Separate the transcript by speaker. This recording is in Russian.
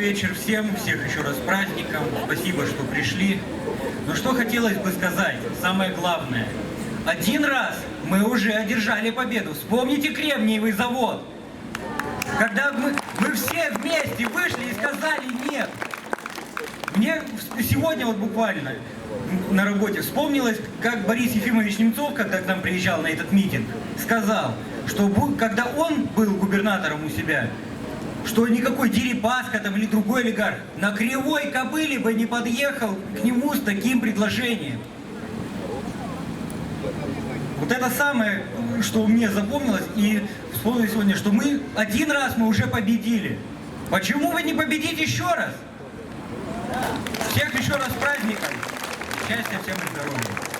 Speaker 1: вечер всем, всех еще раз с праздником, спасибо, что пришли. Но что хотелось бы сказать, самое главное. Один раз мы уже одержали победу. Вспомните Кремниевый завод. Когда мы все вместе вышли и сказали нет. Мне сегодня вот буквально на работе вспомнилось, как Борис Ефимович Немцов, когда к нам приезжал на этот митинг, сказал, что когда он был губернатором у себя, что никакой Дерипаска там или другой олигарх на кривой кобыле бы не подъехал к нему с таким предложением. Вот это самое, что мне запомнилось, и вспомнил сегодня, что один раз мы уже победили. Почему вы не победите еще раз? Всех еще раз с праздником. Счастья всем и здоровья.